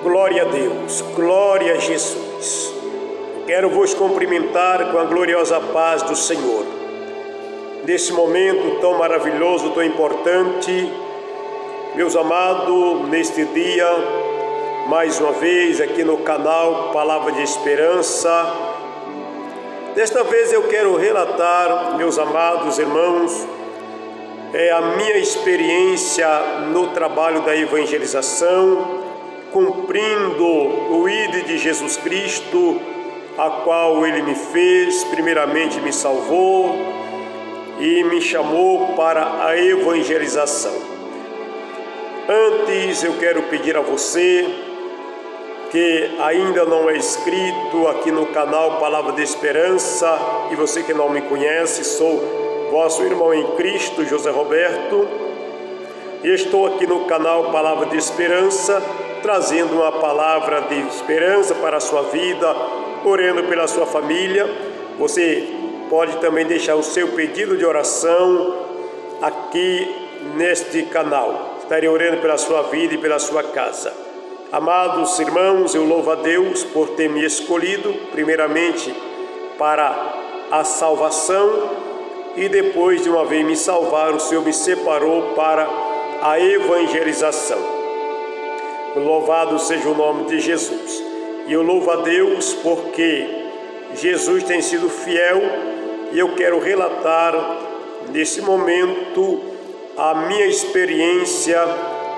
Glória a Deus, glória a Jesus. Quero vos cumprimentar com a gloriosa paz do Senhor. Nesse momento tão maravilhoso, tão importante, meus amados, neste dia, mais uma vez aqui no canal Palavra de Esperança. Desta vez eu quero relatar, meus amados irmãos, a minha experiência no trabalho da evangelização, cumprindo o ID de Jesus Cristo, a qual Ele me fez, primeiramente me salvou e me chamou para a evangelização. Antes eu quero pedir a você que ainda não é inscrito aqui no canal Palavra de Esperança, e você que não me conhece, sou vosso irmão em Cristo, José Roberto, e estou aqui no canal Palavra de Esperança, trazendo uma palavra de esperança para a sua vida, orando pela sua família. Você pode também deixar o seu pedido de oração aqui neste canal. Estarei orando pela sua vida e pela sua casa. Amados irmãos, eu louvo a Deus por ter me escolhido, primeiramente para a salvação, e depois de uma vez me salvar, o Senhor me separou para a evangelização. Louvado seja o nome de Jesus. E eu louvo a Deus porque Jesus tem sido fiel, e eu quero relatar nesse momento a minha experiência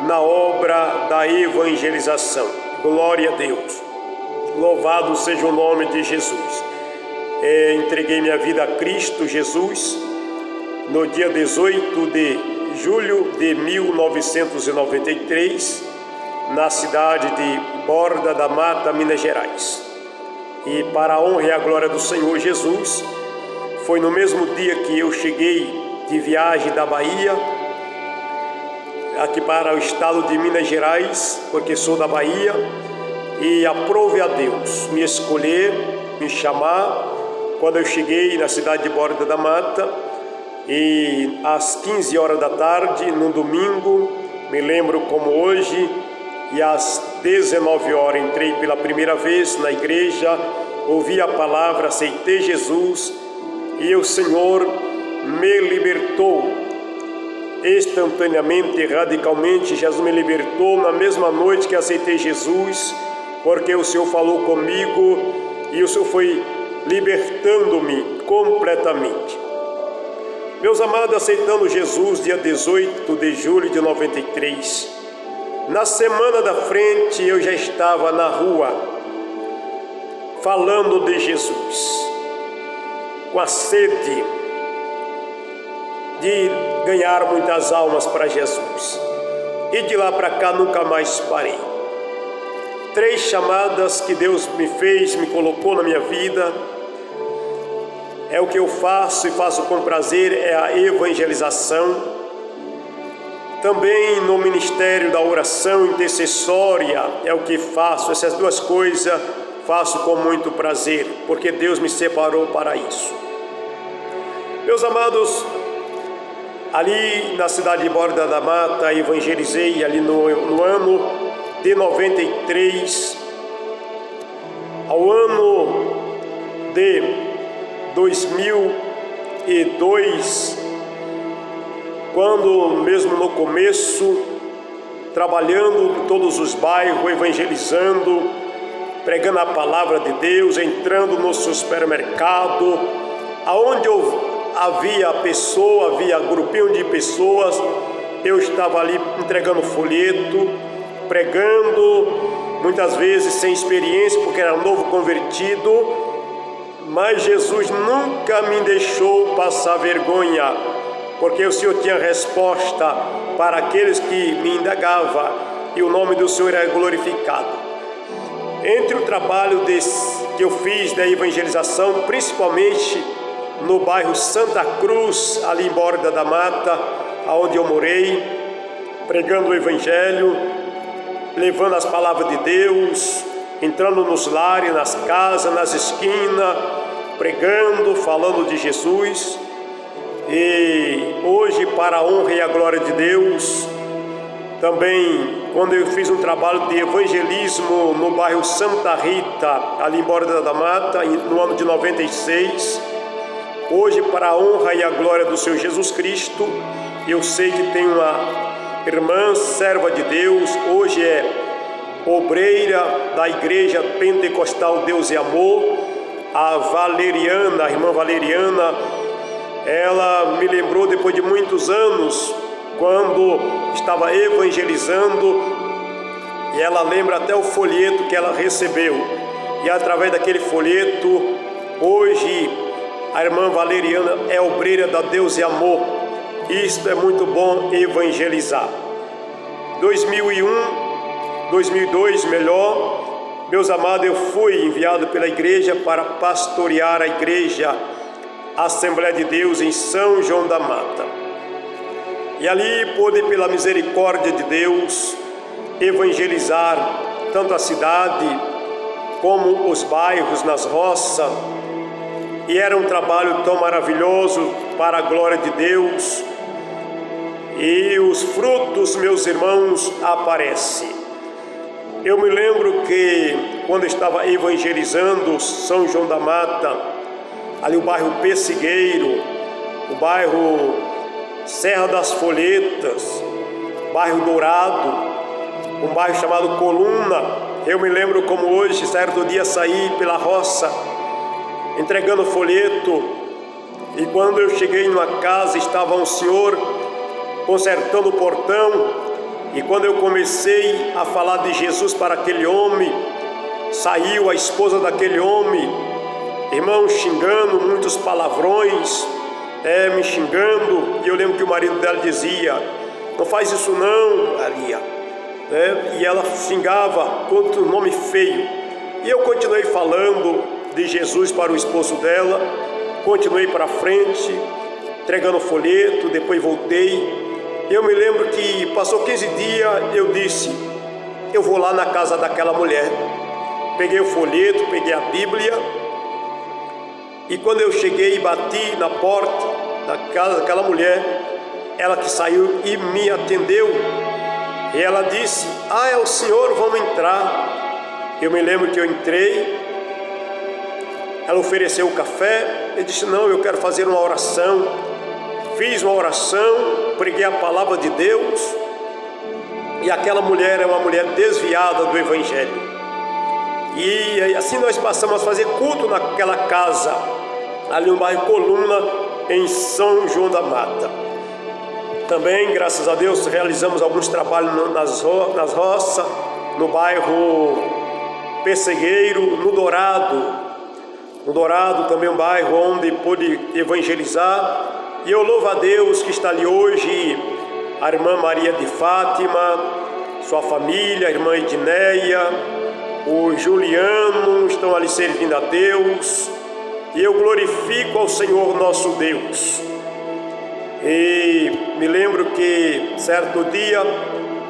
na obra da evangelização. Glória a Deus. Louvado seja o nome de Jesus. Entreguei minha vida a Cristo Jesus no dia 18 de julho de 1993, na cidade de Borda da Mata, Minas Gerais. E para a honra e a glória do Senhor Jesus, foi no mesmo dia que eu cheguei de viagem da Bahia, aqui para o estado de Minas Gerais, porque sou da Bahia, e aprove a Deus me escolher, me chamar, quando eu cheguei na cidade de Borda da Mata, e às 15 horas da tarde, num domingo, me lembro como hoje, e às 19 horas entrei pela primeira vez na igreja, ouvi a palavra, aceitei Jesus, e o Senhor me libertou instantaneamente, radicalmente. Jesus me libertou na mesma noite que aceitei Jesus, porque o Senhor falou comigo e o Senhor foi libertando-me completamente. Meus amados, aceitando Jesus dia 18 de julho de 93, na semana da frente eu já estava na rua falando de Jesus, com a sede de ganhar muitas almas para Jesus, e de lá para cá nunca mais parei. 3 chamadas que Deus me fez, me colocou na minha vida, é o que eu faço e faço com prazer, é a evangelização. Também no ministério da oração intercessória é o que faço. Essas 2 coisas faço com muito prazer, porque Deus me separou para isso. Meus amados, ali na cidade de Borda da Mata, evangelizei ali no ano de 93 ao ano de 2002, quando mesmo no começo, trabalhando em todos os bairros, evangelizando, pregando a palavra de Deus, entrando no supermercado, aonde havia pessoa, havia grupinho de pessoas, eu estava ali entregando folheto, pregando, muitas vezes sem experiência, porque era novo convertido, mas Jesus nunca me deixou passar vergonha, porque o Senhor tinha resposta para aqueles que me indagavam, e o nome do Senhor é glorificado. Entre o trabalho que eu fiz da evangelização, principalmente no bairro Santa Cruz, ali em Borda da Mata, onde eu morei, pregando o Evangelho, levando as palavras de Deus, entrando nos lares, nas casas, nas esquinas, pregando, falando de Jesus. E hoje, para a honra e a glória de Deus, Também quando eu fiz um trabalho de evangelismo no bairro Santa Rita, ali em Borda da Mata, no ano de 96. Hoje, para a honra e a glória do Senhor Jesus Cristo, eu sei que tem uma irmã serva de Deus, hoje é obreira da Igreja Pentecostal Deus e Amor, a Valeriana, a irmã Valeriana. Ela me lembrou depois de muitos anos, quando estava evangelizando, e ela lembra até o folheto que ela recebeu, e através daquele folheto, hoje a irmã Valeriana é obreira da Deus e Amor. Isto é muito bom, evangelizar. 2002 melhor, meus amados, eu fui enviado pela igreja para pastorear a igreja Assembleia de Deus em São João da Mata. E ali pude, pela misericórdia de Deus, evangelizar tanto a cidade como os bairros nas roças. E era um trabalho tão maravilhoso para a glória de Deus. E os frutos, meus irmãos, aparecem. Eu me lembro que quando estava evangelizando São João da Mata, ali o bairro Pessigueiro, o bairro Serra das Folhetas, bairro Dourado, um bairro chamado Coluna. Eu me lembro como hoje, certo dia, saí pela roça, entregando folheto, e quando eu cheguei numa casa, estava um senhor consertando o portão, e quando eu comecei a falar de Jesus para aquele homem, saiu a esposa daquele homem, irmão, xingando, muitos palavrões, me xingando, e eu lembro que o marido dela dizia: não faz isso não, Maria, e ela xingava contra um nome feio, e eu continuei falando de Jesus para o esposo dela, continuei para frente, entregando folheto, depois voltei. Eu me lembro que passou 15 dias, eu disse: eu vou lá na casa daquela mulher. Peguei o folheto, peguei a Bíblia, e quando eu cheguei e bati na porta da casa daquela mulher, ela que saiu e me atendeu, e ela disse: é o senhor, vamos entrar. Eu me lembro que eu entrei, ela ofereceu o café, eu disse: não, eu quero fazer uma oração. Fiz uma oração, preguei a palavra de Deus, e aquela mulher é uma mulher desviada do Evangelho. E assim nós passamos a fazer culto naquela casa, ali no bairro Coluna, em São João da Mata. Também, graças a Deus, realizamos alguns trabalhos nas roças, no bairro Pessegueiro, no Dourado. No Dourado também um bairro onde pude evangelizar. E eu louvo a Deus que está ali hoje a irmã Maria de Fátima, sua família, a irmã Edneia, o Juliano, estão ali servindo a Deus, e eu glorifico ao Senhor nosso Deus. E me lembro que certo dia,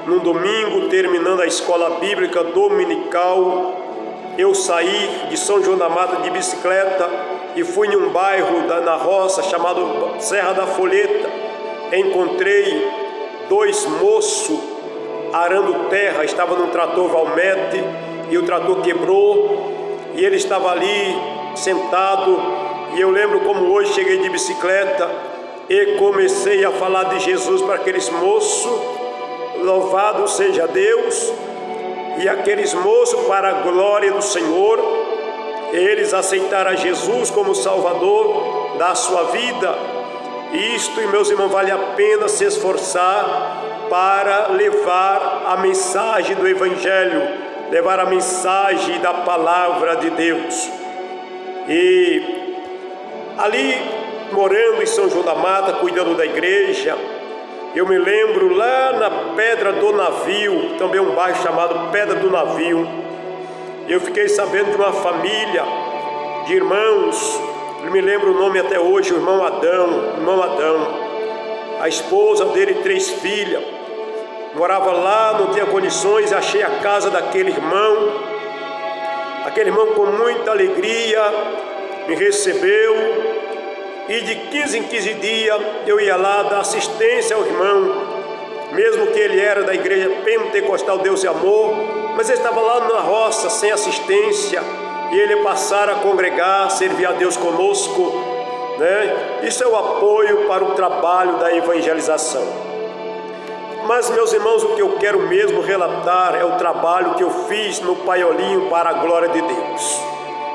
num domingo, terminando a escola bíblica dominical, eu saí de São João da Mata de bicicleta e fui em um bairro na roça chamado Serra da Folheta. Encontrei dois moços arando terra, estavam num trator Valmete, e o trator quebrou, e ele estava ali sentado, e eu lembro como hoje cheguei de bicicleta e comecei a falar de Jesus para aqueles moços. Louvado seja Deus. E aqueles moços, para a glória do Senhor, eles aceitaram a Jesus como Salvador da sua vida. Isto, meus irmãos, vale a pena se esforçar para levar a mensagem do Evangelho, levar a mensagem da palavra de Deus. E ali, morando em São João da Mata, cuidando da igreja, eu me lembro lá na Pedra do Navio, também um bairro chamado Pedra do Navio, eu fiquei sabendo de uma família de irmãos, eu me lembro o nome até hoje, o irmão Adão, a esposa dele, 3 filhas, morava lá, não tinha condições, achei a casa daquele irmão com muita alegria me recebeu, e de 15 em 15 dias eu ia lá dar assistência ao irmão, mesmo que ele era da igreja pentecostal Deus e Amor, mas ele estava lá na roça, sem assistência, e ele passara a congregar, servir a Deus conosco, né? Isso é o apoio para o trabalho da evangelização. Mas, meus irmãos, o que eu quero mesmo relatar é o trabalho que eu fiz no Paiolinho para a glória de Deus.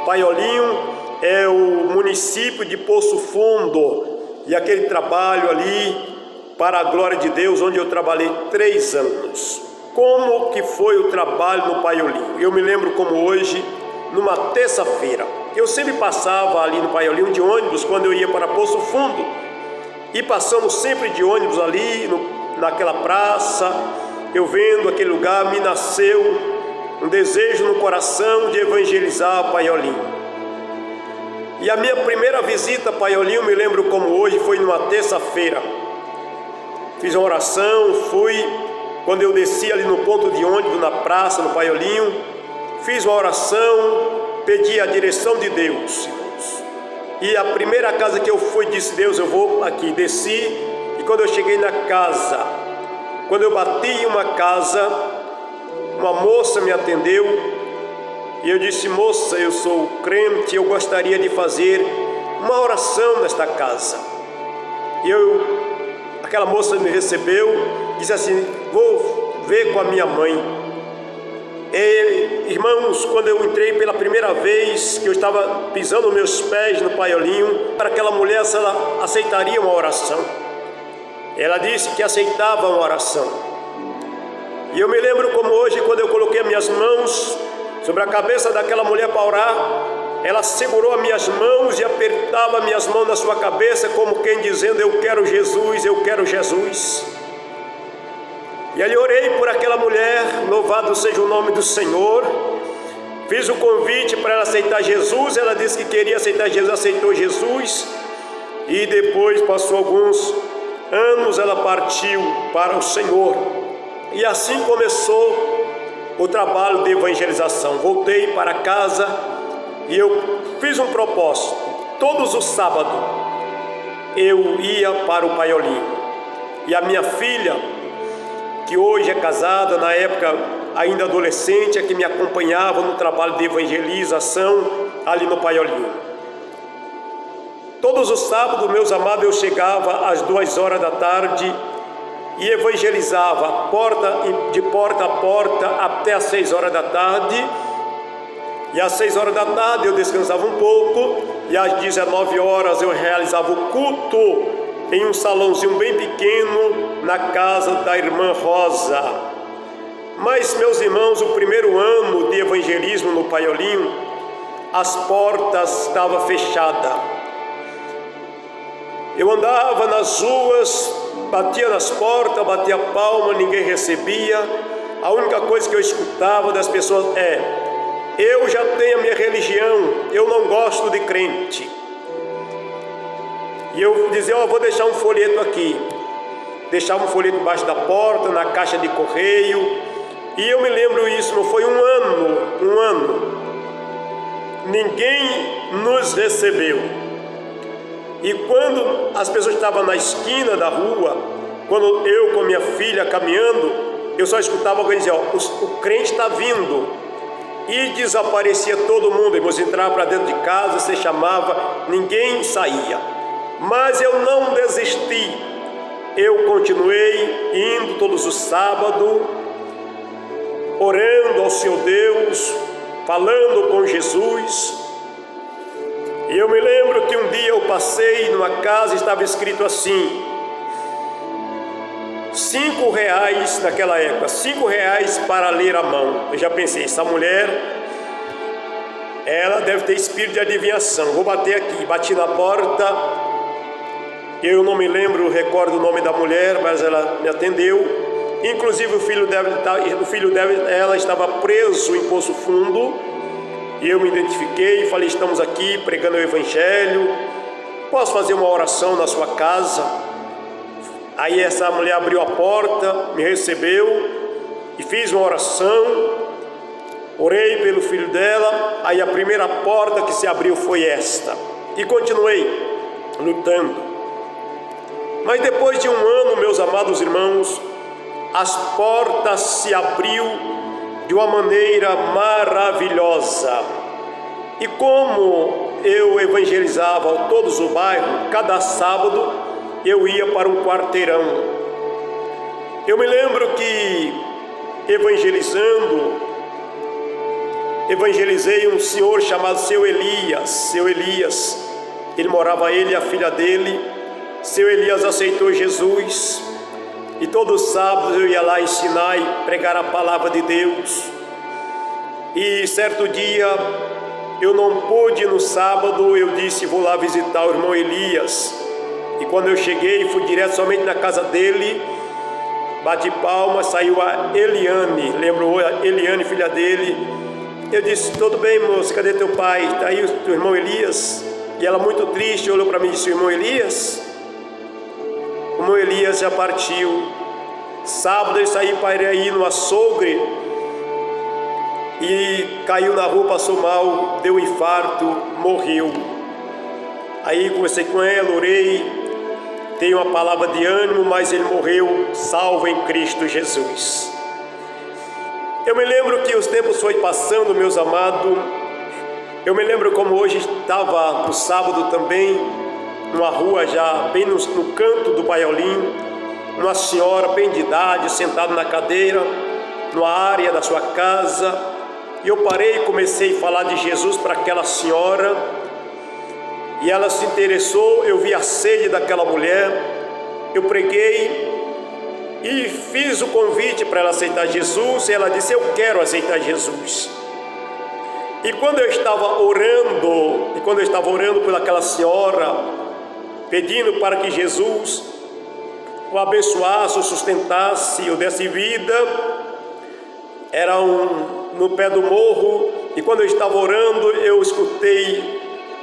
Paiolinho é o município de Poço Fundo, e aquele trabalho ali para a glória de Deus, onde eu trabalhei 3 anos. Como que foi o trabalho no Paiolinho? Eu me lembro como hoje, numa terça-feira, eu sempre passava ali no Paiolinho de ônibus quando eu ia para Poço Fundo, e passamos sempre de ônibus ali naquela praça. Eu vendo aquele lugar, me nasceu um desejo no coração de evangelizar Paiolinho. E a minha primeira visita a Paiolinho, me lembro como hoje, foi numa terça-feira. Fiz uma oração, quando eu desci ali no ponto de ônibus, na praça, no Paiolinho, fiz uma oração, pedi a direção de Deus, irmãos. E a primeira casa que eu fui, disse: Deus, eu vou aqui. Desci, e quando eu cheguei na casa, quando eu bati em uma casa, uma moça me atendeu, e eu disse: moça, eu sou crente, eu gostaria de fazer uma oração nesta casa. E aquela moça me recebeu, disse assim: vou ver com a minha mãe. E, irmãos, quando eu entrei pela primeira vez, que eu estava pisando meus pés no Paiolinho, para aquela mulher se ela aceitaria uma oração. Ela disse que aceitava uma oração. E eu me lembro como hoje, quando eu coloquei as minhas mãos sobre a cabeça daquela mulher para orar, ela segurou as minhas mãos e apertava as minhas mãos na sua cabeça, como quem dizendo: eu quero Jesus, eu quero Jesus. E ali orei por aquela mulher, louvado seja o nome do Senhor. Fiz o convite para ela aceitar Jesus, ela disse que queria aceitar Jesus, aceitou Jesus. E depois, passou alguns anos, ela partiu para o Senhor. E assim começou o trabalho de evangelização. Voltei para casa e eu fiz um propósito: todos os sábados eu ia para o Paiolinho. E a minha filha, que hoje é casada, na época ainda adolescente, é que me acompanhava no trabalho de evangelização ali no Paiolinho. Todos os sábados, meus amados, eu chegava às 2 horas da tarde e evangelizava de porta a porta até às 6 horas da tarde. E às 6 horas da tarde eu descansava um pouco, e às 19 horas eu realizava o culto em um salãozinho bem pequeno na casa da irmã Rosa. Mas, meus irmãos, o primeiro ano de evangelismo no Paiolinho, as portas estavam fechadas. Eu andava nas ruas, batia nas portas, batia palma, ninguém recebia. A única coisa que eu escutava das pessoas é: eu já tenho a minha religião, eu não gosto de crente. E eu dizia: vou deixar um folheto aqui. Deixava um folheto embaixo da porta, na caixa de correio. E eu me lembro isso, não foi um ano. Ninguém nos recebeu. E quando as pessoas estavam na esquina da rua, quando eu com minha filha caminhando, eu só escutava alguém dizer: o crente está vindo. E desaparecia todo mundo. Irmãos, entrava para dentro de casa, você chamava, ninguém saía. Mas eu não desisti, eu continuei indo todos os sábados, orando ao Senhor Deus, falando com Jesus. E eu me lembro que um dia eu passei numa casa e estava escrito assim: R$5 naquela época, R$5 para ler a mão. Eu já pensei: essa mulher, ela deve ter espírito de adivinhação. Vou bater aqui. Bati na porta. Eu não me lembro, recordo o nome da mulher, mas ela me atendeu. Inclusive o filho dela, ela estava preso em Poço Fundo. E eu me identifiquei e falei: estamos aqui pregando o Evangelho, posso fazer uma oração na sua casa? Aí essa mulher abriu a porta, me recebeu e fiz uma oração. Orei pelo filho dela. Aí a primeira porta que se abriu foi esta. E continuei lutando. Mas depois de um ano, meus amados irmãos, as portas se abriu de uma maneira maravilhosa. E como eu evangelizava todos o bairro, cada sábado eu ia para um quarteirão. Eu me lembro que evangelizei um senhor chamado Seu Elias, ele morava ele e a filha dele. Seu Elias aceitou Jesus e todos os sábados eu ia lá ensinar e pregar a palavra de Deus. E certo dia eu não pude ir no sábado, eu disse vou lá visitar o irmão Elias. E quando eu cheguei, fui direto somente na casa dele, bati palmas, saiu a Eliane, lembrou a Eliane, filha dele. Eu disse, tudo bem moço, cadê teu pai? Está aí o teu irmão Elias? E ela muito triste olhou para mim e disse, irmão Elias? O irmão Elias já partiu. Sábado ele saiu para ir no açougue e caiu na rua, passou mal, deu um infarto, morreu. Aí conversei com ela, orei, tenho uma palavra de ânimo, mas ele morreu salvo em Cristo Jesus. Eu me lembro que os tempos foram passando, meus amados. Eu me lembro como hoje estava no sábado também, numa rua já bem no canto do Baiolinho, uma senhora bem de idade, sentada na cadeira, numa área da sua casa. E eu parei e comecei a falar de Jesus para aquela senhora. E ela se interessou, eu vi a sede daquela mulher, eu preguei e fiz o convite para ela aceitar Jesus. E ela disse, eu quero aceitar Jesus. E quando eu estava orando por aquela senhora, pedindo para que Jesus o abençoasse, o sustentasse, o desse vida, era no pé do morro. E quando eu estava orando, eu escutei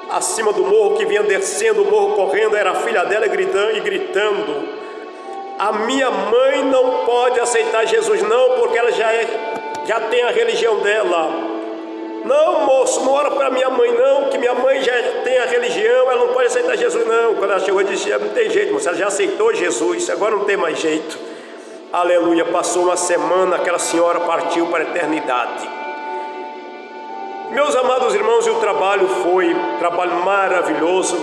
acima do morro, que vinha descendo o morro correndo, era a filha dela gritando, a minha mãe não pode aceitar Jesus não, porque ela já tem a religião dela. Não moço, não ora para minha mãe não, que minha mãe já tem a religião, ela não pode aceitar Jesus não. Quando ela chegou eu disse, não tem jeito moço, ela já aceitou Jesus, agora não tem mais jeito. Aleluia, passou uma semana, aquela senhora partiu para a eternidade. Meus amados irmãos, e o trabalho foi um trabalho maravilhoso.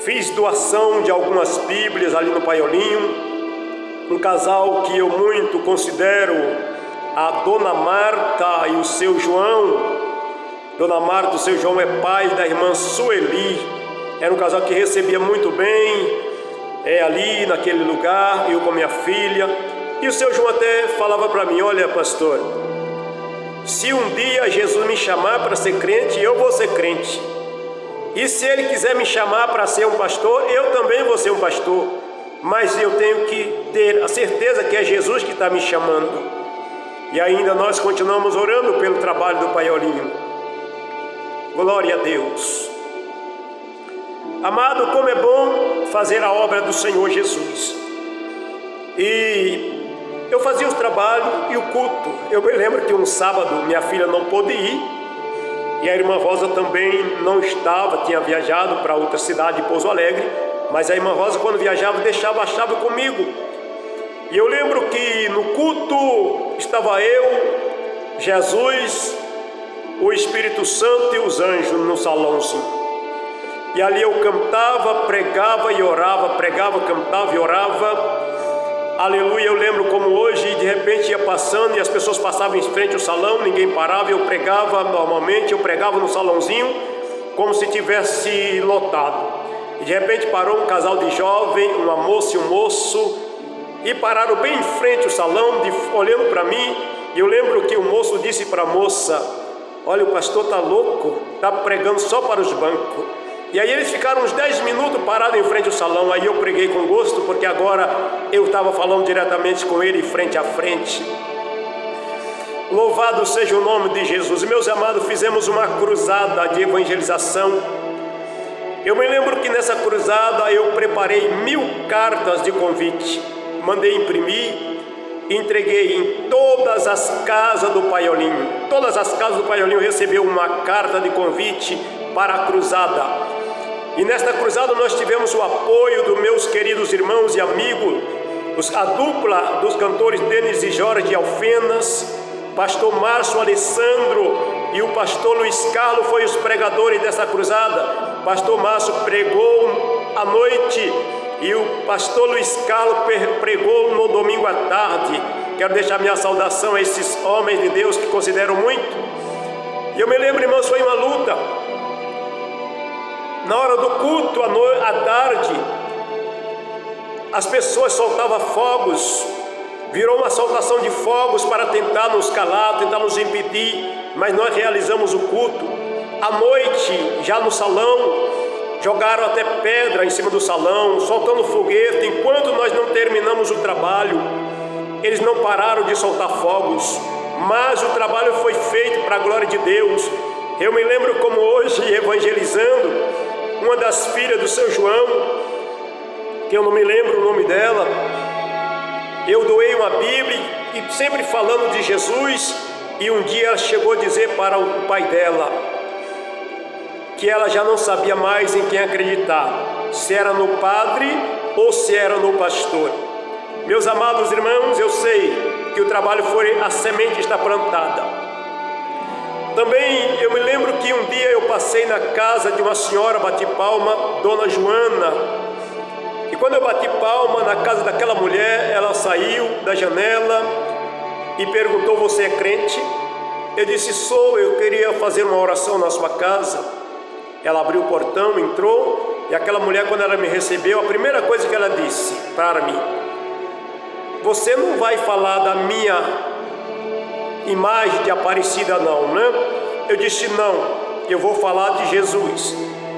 Fiz doação de algumas Bíblias ali no Paiolinho. Um casal que eu muito considero, a Dona Marta e o seu João. Dona Marta e o seu João é pai da irmã Sueli. Era um casal que recebia muito bem, ali naquele lugar, eu com minha filha. E o seu João até falava para mim, olha pastor, se um dia Jesus me chamar para ser crente, eu vou ser crente. E se Ele quiser me chamar para ser um pastor, eu também vou ser um pastor. Mas eu tenho que ter a certeza que é Jesus que está me chamando. E ainda nós continuamos orando pelo trabalho do Paiolinho. Glória a Deus. Amado, como é bom fazer a obra do Senhor Jesus. E eu fazia os trabalhos e o culto. Eu me lembro que um sábado minha filha não pôde ir, e a irmã Rosa também não estava, tinha viajado para outra cidade, Pouso Alegre. Mas a irmã Rosa, quando viajava, deixava a chave comigo. E eu lembro que no culto estava eu, Jesus, o Espírito Santo e os anjos no salãozinho. E ali eu cantava, pregava e orava, pregava, cantava e orava. Aleluia, eu lembro como hoje, de repente ia passando e as pessoas passavam em frente ao salão, ninguém parava, eu pregava normalmente, eu pregava no salãozinho, como se tivesse lotado. E de repente parou um casal de jovem, uma moça e um moço, e pararam bem em frente ao salão, olhando para mim. E eu lembro que o moço disse para a moça, olha, o pastor está louco, está pregando só para os bancos. E aí eles ficaram uns 10 minutos parados em frente ao salão. Aí eu preguei com gosto, porque agora eu estava falando diretamente com ele, frente a frente. Louvado seja o nome de Jesus. E meus amados, fizemos uma cruzada de evangelização. Eu me lembro que nessa cruzada eu preparei 1000 cartas de convite. Mandei imprimir, entreguei em todas as casas do Paiolinho. Todas as casas do Paiolinho receberam uma carta de convite para a cruzada. E nesta cruzada nós tivemos o apoio dos meus queridos irmãos e amigos a dupla dos cantores Denis e Jorge Alfenas, pastor Márcio Alessandro e o pastor Luiz Carlos foi os pregadores dessa cruzada. Pastor Márcio pregou à noite e o pastor Luiz Carlos pregou no domingo à tarde. Quero deixar minha saudação a esses homens de Deus que considero muito. E eu me lembro, irmãos, foi uma luta. Na hora do culto, à tarde, as pessoas soltavam fogos, virou uma soltação de fogos para tentar nos calar, tentar nos impedir, mas nós realizamos o culto. À noite, já no salão, jogaram até pedra em cima do salão, soltando foguete, enquanto nós não terminamos o trabalho. Eles não pararam de soltar fogos, mas o trabalho foi feito para a glória de Deus. Eu me lembro como hoje, evangelizando, uma das filhas do seu João, que eu não me lembro o nome dela, eu doei uma Bíblia e sempre falando de Jesus, e um dia ela chegou a dizer para o pai dela que ela já não sabia mais em quem acreditar, se era no padre ou se era no pastor. Meus amados irmãos, eu sei que o trabalho foi, a semente está plantada. Também eu me lembro que um dia eu passei na casa de uma senhora, bati palma, Dona Joana. E quando eu bati palma na casa daquela mulher, ela saiu da janela e perguntou: você é crente? Eu disse: sou, eu queria fazer uma oração na sua casa. Ela abriu o portão, entrou, e aquela mulher, quando ela me recebeu, a primeira coisa que ela disse para mim: você não vai falar da minha imagem de Aparecida não, né? Eu disse: não, eu vou falar de Jesus.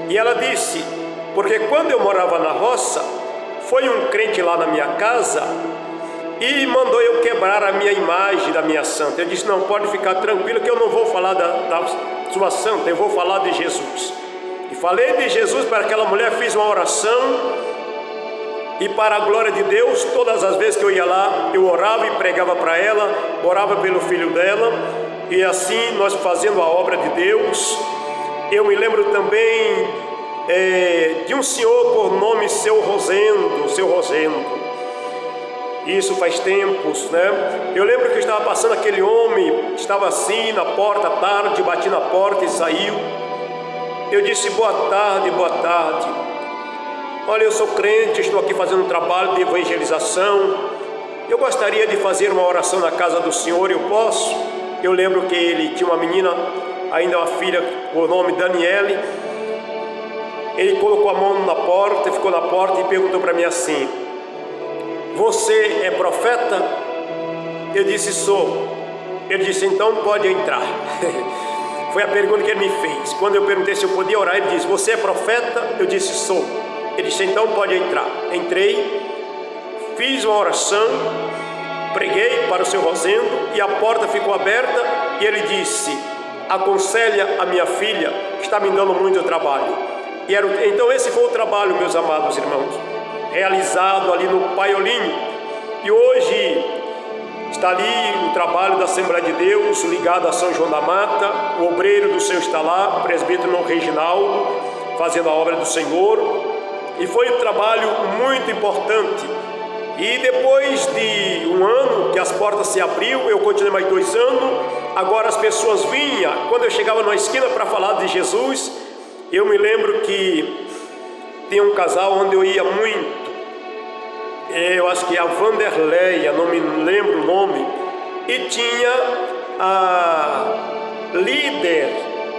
E ela disse: porque quando eu morava na roça, foi um crente lá na minha casa e mandou eu quebrar a minha imagem da minha santa. Eu disse: não, pode ficar tranquilo que eu não vou falar da sua santa, eu vou falar de Jesus. E falei de Jesus para aquela mulher, fiz uma oração. E para a glória de Deus, todas as vezes que eu ia lá, eu orava e pregava para ela, orava pelo filho dela, e assim nós fazendo a obra de Deus. Eu me lembro também de um senhor por nome Seu Rosendo. Isso faz tempos, né? Eu lembro que eu estava passando, aquele homem estava assim na porta à tarde, bati na porta e saiu. Eu disse: boa tarde, boa tarde. Olha, eu sou crente, estou aqui fazendo um trabalho de evangelização. Eu gostaria de fazer uma oração na casa do senhor, eu posso? Eu lembro que ele tinha uma menina, ainda uma filha, o nome Daniele. Ele colocou a mão na porta, ficou na porta e perguntou para mim assim: você é profeta? Eu disse: sou. Ele disse: então pode entrar. Foi a pergunta que ele me fez. Quando eu perguntei se eu podia orar, ele disse: você é profeta? Eu disse: sou. Ele disse: então pode entrar. Entrei, fiz uma oração, preguei para o seu Rosendo e a porta ficou aberta. E ele disse: aconselha a minha filha, que está me dando muito trabalho. Então esse foi o trabalho, meus amados irmãos, realizado ali no Paiolinho. E hoje está ali o trabalho da Assembleia de Deus, ligado a São João da Mata. O obreiro do Senhor está lá, o presbítero Reginaldo, fazendo a obra do Senhor. E foi um trabalho muito importante. E depois de um ano que as portas se abriu, eu continuei mais 2 anos. Agora as pessoas vinham, quando eu chegava numa esquina para falar de Jesus, eu me lembro que tem um casal onde eu ia muito. Eu acho que é a Vanderleia, não me lembro o nome. E tinha a líder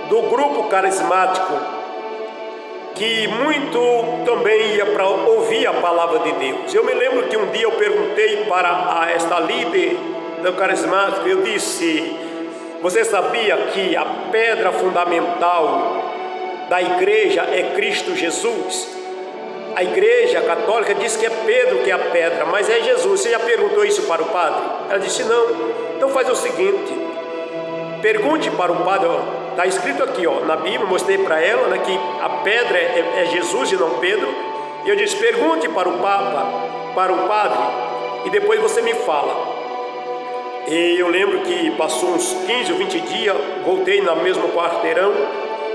do grupo carismático, que muito também ia para ouvir a palavra de Deus. Eu me lembro que um dia eu perguntei para esta líder do carismático, eu disse: você sabia que a pedra fundamental da igreja é Cristo Jesus? A igreja católica diz que é Pedro que é a pedra, mas é Jesus. Você já perguntou isso para o padre? Ela disse: não. Então faz o seguinte, pergunte para o padre. Está escrito aqui, na Bíblia, mostrei para ela, né, que a pedra é Jesus e não Pedro. E eu disse: pergunte para o Papa, para o padre, e depois você me fala. E eu lembro que passou uns 15 ou 20 dias, voltei no mesmo quarteirão,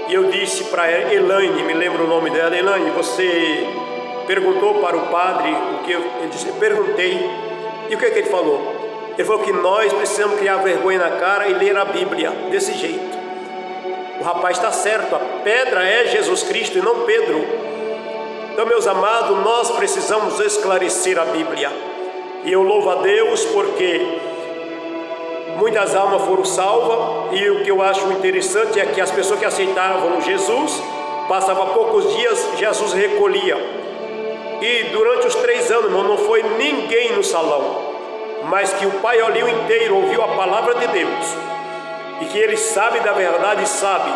e eu disse para Elaine, me lembro o nome dela: Elaine, você perguntou para o padre o que ele disse. Eu perguntei, e o que ele falou? Ele falou que nós precisamos criar vergonha na cara e ler a Bíblia desse jeito. O rapaz está certo, a pedra é Jesus Cristo e não Pedro. Então, meus amados, nós precisamos esclarecer a Bíblia. E eu louvo a Deus porque muitas almas foram salvas, e o que eu acho interessante é que as pessoas que aceitavam Jesus, passavam poucos dias, Jesus recolhia. E durante os 3 anos, irmão, não foi ninguém no salão, mas que o Paiolio inteiro ouviu a palavra de Deus, e que ele sabe da verdade, sabe.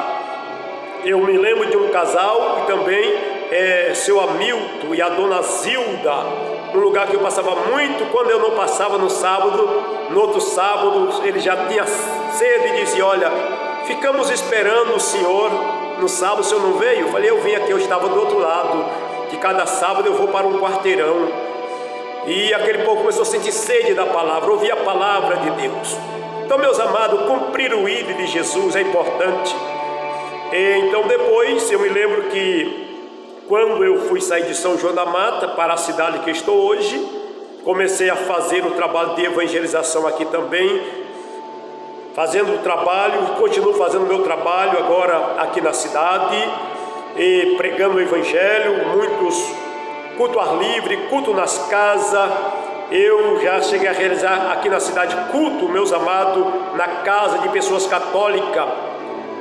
Eu me lembro de um casal, e também seu Hamilton e a dona Zilda, um lugar que eu passava muito. Quando eu não passava no sábado, no outro sábado ele já tinha sede e dizia: olha, ficamos esperando o senhor no sábado, o senhor não veio? Eu falei: eu vim aqui, eu estava do outro lado, que cada sábado eu vou para um quarteirão. E aquele povo começou a sentir sede da palavra, ouvir a palavra de Deus. Então, meus amados, cumprir o ID de Jesus é importante. Então depois eu me lembro que quando eu fui sair de São João da Mata para a cidade que estou hoje, comecei a fazer o trabalho de evangelização aqui também, fazendo o trabalho, continuo fazendo o meu trabalho agora aqui na cidade, e pregando o evangelho, muitos culto ao ar livre, culto nas casas. Eu já cheguei a realizar aqui na cidade culto, meus amados, na casa de pessoas católicas,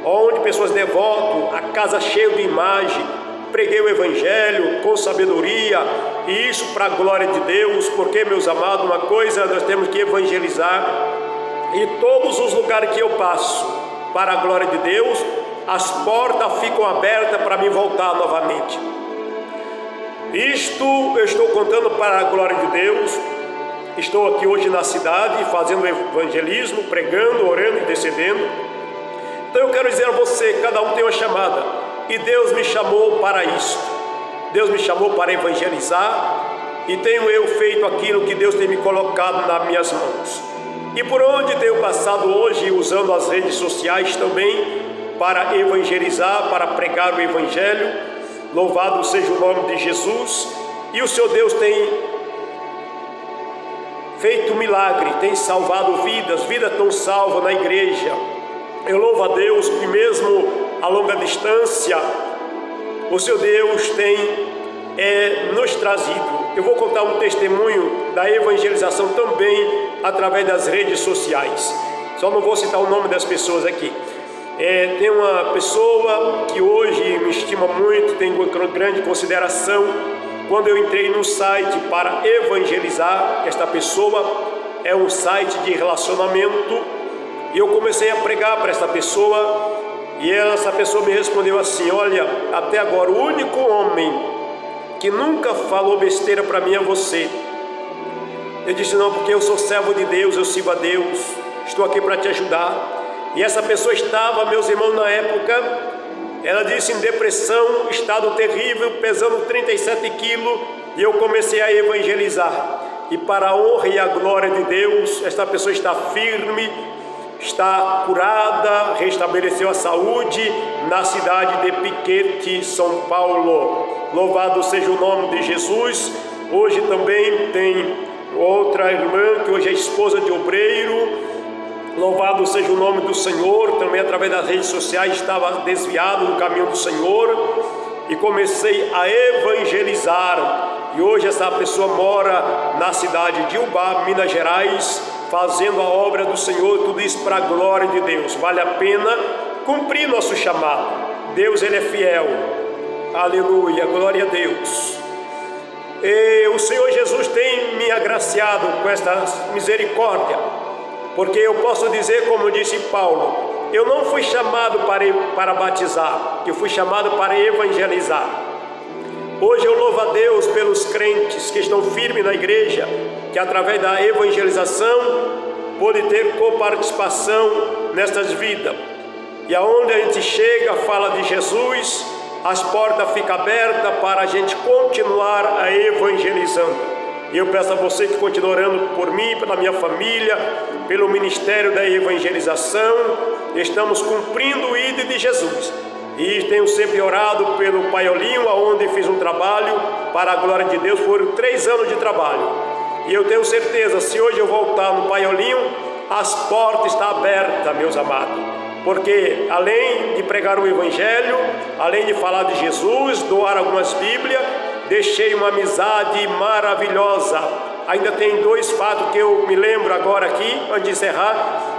onde pessoas devotas, a casa cheia de imagem. Preguei o evangelho com sabedoria, e isso para a glória de Deus, porque, meus amados, uma coisa nós temos que evangelizar, e todos os lugares que eu passo, para a glória de Deus, as portas ficam abertas para me voltar novamente. Isto eu estou contando para a glória de Deus. Estou aqui hoje na cidade fazendo evangelismo, pregando, orando e intercedendo. Então eu quero dizer a você, cada um tem uma chamada. E Deus me chamou para isto. Deus me chamou para evangelizar, e tenho eu feito aquilo que Deus tem me colocado nas minhas mãos. E por onde tenho passado hoje, usando as redes sociais também, para evangelizar, para pregar o evangelho. Louvado seja o nome de Jesus. E o Senhor Deus tem feito milagre, tem salvado vidas tão salvas na igreja. Eu louvo a Deus que mesmo a longa distância, o Seu Deus tem nos trazido. Eu vou contar um testemunho da evangelização também através das redes sociais. Só não vou citar o nome das pessoas aqui. Tem uma pessoa que hoje me estima muito, tem uma grande consideração. Quando eu entrei no site para evangelizar, esta pessoa é um site de relacionamento, e eu comecei a pregar para esta pessoa. E essa pessoa me respondeu assim: olha, até agora o único homem que nunca falou besteira para mim é você. Eu disse: não, porque eu sou servo de Deus, eu sirvo a Deus, estou aqui para te ajudar. E essa pessoa estava, meus irmãos, na época, ela disse, em depressão, estado terrível, pesando 37 quilos, e eu comecei a evangelizar. E para a honra e a glória de Deus, esta pessoa está firme, está curada, restabeleceu a saúde na cidade de Piquete, São Paulo. Louvado seja o nome de Jesus. Hoje também tem outra irmã que hoje é esposa de obreiro. Louvado seja o nome do Senhor. Também através das redes sociais estava desviado do caminho do Senhor e comecei a evangelizar. E hoje essa pessoa mora na cidade de Ubá, Minas Gerais, fazendo a obra do Senhor. Tudo isso para a glória de Deus. Vale a pena cumprir nosso chamado. Deus, Ele é fiel. Aleluia, glória a Deus. E o Senhor Jesus tem me agraciado com esta misericórdia, porque eu posso dizer, como disse Paulo, eu não fui chamado para batizar, eu fui chamado para evangelizar. Hoje eu louvo a Deus pelos crentes que estão firmes na igreja, que através da evangelização pode ter coparticipação nestas vidas. E aonde a gente chega, fala de Jesus, as portas ficam abertas para a gente continuar a evangelizando. E eu peço a você que continue orando por mim, pela minha família, pelo ministério da evangelização. Estamos cumprindo o ID de Jesus. E tenho sempre orado pelo Paiolinho, onde fiz um trabalho para a glória de Deus. Foram 3 anos de trabalho. E eu tenho certeza, se hoje eu voltar no Paiolinho, as portas estão abertas, meus amados. Porque além de pregar o Evangelho, além de falar de Jesus, doar algumas Bíblias, deixei uma amizade maravilhosa. Ainda tem 2 fatos que eu me lembro agora aqui, antes de encerrar.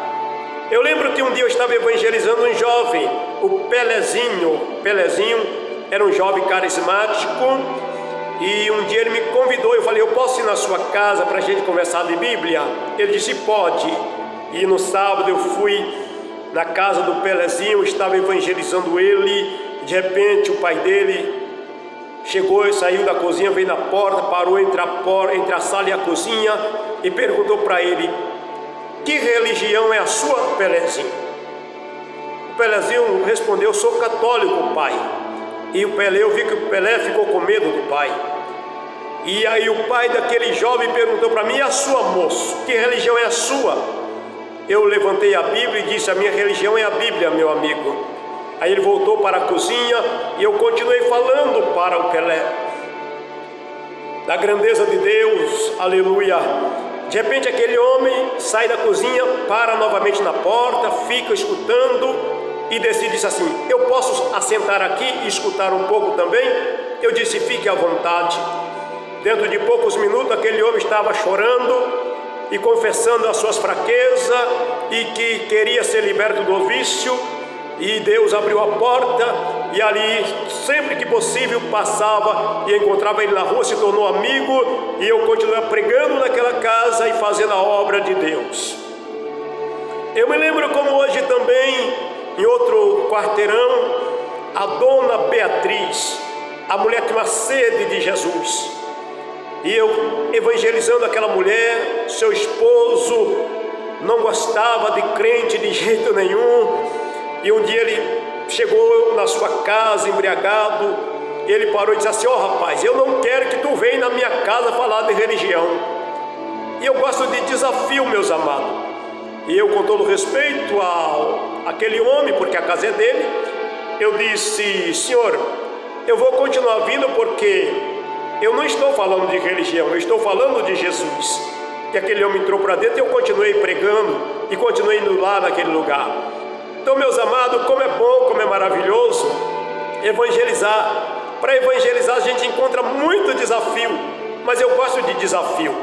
Eu lembro que um dia eu estava evangelizando um jovem, o Pelezinho. Pelezinho era um jovem carismático. E um dia ele me convidou, eu falei, eu posso ir na sua casa para a gente conversar de Bíblia? Ele disse, pode. E no sábado eu fui na casa do Pelezinho, estava evangelizando ele. De repente o pai dele chegou e saiu da cozinha, veio na porta, parou entre a sala e a cozinha e perguntou para ele, que religião é a sua, Pelezinho? O Pelezinho respondeu, sou católico, pai. E eu vi que o Pelé ficou com medo do pai. E aí o pai daquele jovem perguntou para mim, e a sua, moço? Que religião é a sua? Eu levantei a Bíblia e disse, a minha religião é a Bíblia, meu amigo. Aí ele voltou para a cozinha e eu continuei falando para o Pelé da grandeza de Deus, aleluia. De repente aquele homem sai da cozinha, para novamente na porta, fica escutando e disse assim, eu posso assentar aqui e escutar um pouco também? Eu disse, fique à vontade. Dentro de poucos minutos aquele homem estava chorando e confessando as suas fraquezas e que queria ser liberto do vício. E Deus abriu a porta e ali, sempre que possível, passava e encontrava ele na rua, se tornou amigo. E eu continuei pregando naquela casa e fazendo a obra de Deus. Eu me lembro como hoje também, em outro quarteirão, a dona Beatriz, a mulher que tinha uma sede de Jesus. E eu evangelizando aquela mulher, seu esposo não gostava de crente de jeito nenhum. E um dia ele chegou na sua casa embriagado, ele parou e disse assim, rapaz, eu não quero que tu venha na minha casa falar de religião. E eu gosto de desafio, meus amados. E eu, com todo respeito àquele homem, porque a casa é dele, eu disse, senhor, eu vou continuar vindo porque eu não estou falando de religião, eu estou falando de Jesus. E aquele homem entrou para dentro e eu continuei pregando e continuei indo lá naquele lugar. Então, meus amados, como é bom, como é maravilhoso evangelizar. Para evangelizar a gente encontra muito desafio, mas eu gosto de desafio.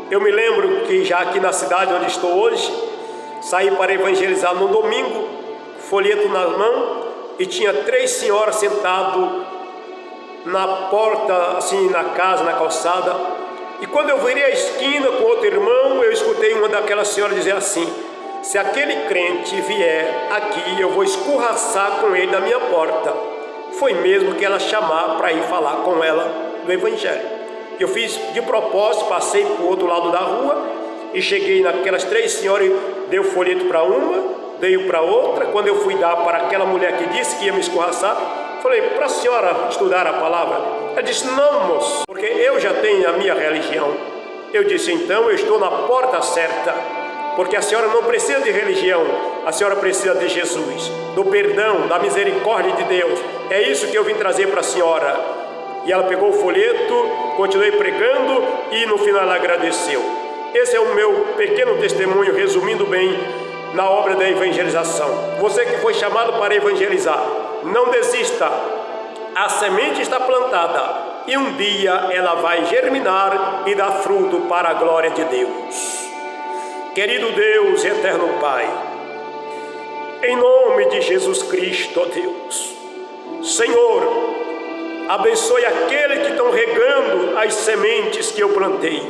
Eu me lembro que já aqui na cidade onde estou hoje, saí para evangelizar no domingo, folheto na mão, e tinha 3 senhoras sentadas na porta, assim, na casa, na calçada. E quando eu virei a esquina com outro irmão, eu escutei uma daquelas senhoras dizer assim, se aquele crente vier aqui, eu vou escorraçar com ele na minha porta. Foi mesmo que ela chamar para ir falar com ela do Evangelho. Eu fiz de propósito, passei para o outro lado da rua e cheguei naquelas 3 senhoras, dei o folheto para uma, dei para outra. Quando eu fui dar para aquela mulher que disse que ia me escorraçar, falei, para a senhora estudar a palavra? Ela disse, não, moço, porque eu já tenho a minha religião. Eu disse, então eu estou na porta certa. Porque a senhora não precisa de religião, a senhora precisa de Jesus, do perdão, da misericórdia de Deus. É isso que eu vim trazer para a senhora. E ela pegou o folheto, continuei pregando e no final ela agradeceu. Esse é o meu pequeno testemunho, resumindo bem, na obra da evangelização. Você que foi chamado para evangelizar, não desista. A semente está plantada e um dia ela vai germinar e dar fruto para a glória de Deus. Querido Deus e eterno Pai, em nome de Jesus Cristo, ó Deus, Senhor, abençoe aqueles que estão regando as sementes que eu plantei.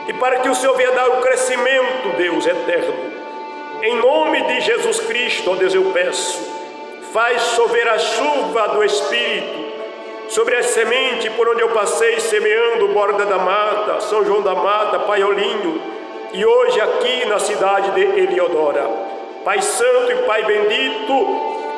E para que o Senhor venha dar o crescimento, Deus eterno, em nome de Jesus Cristo, ó Deus, eu peço, faz chover a chuva do Espírito sobre as sementes por onde eu passei semeando Borda da Mata, São João da Mata, Paiolinho, e hoje aqui na cidade de Eliodora. Pai Santo e Pai Bendito,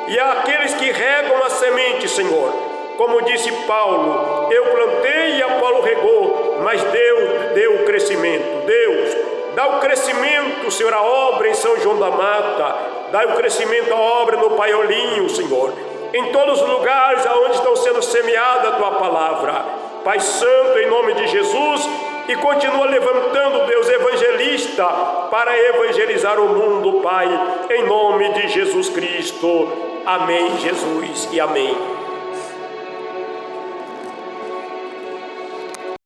e aqueles que regam a semente, Senhor, como disse Paulo, eu plantei e Apolo regou, mas Deus deu o crescimento. Deus, dá o crescimento, Senhor, a obra em São João da Mata, dai o crescimento à obra no Paiolinho, Senhor, em todos os lugares aonde estão sendo semeada a tua palavra. Pai Santo, em nome de Jesus, e continua levantando, Deus, evangelista para evangelizar o mundo, Pai, em nome de Jesus Cristo. Amém, Jesus, e amém.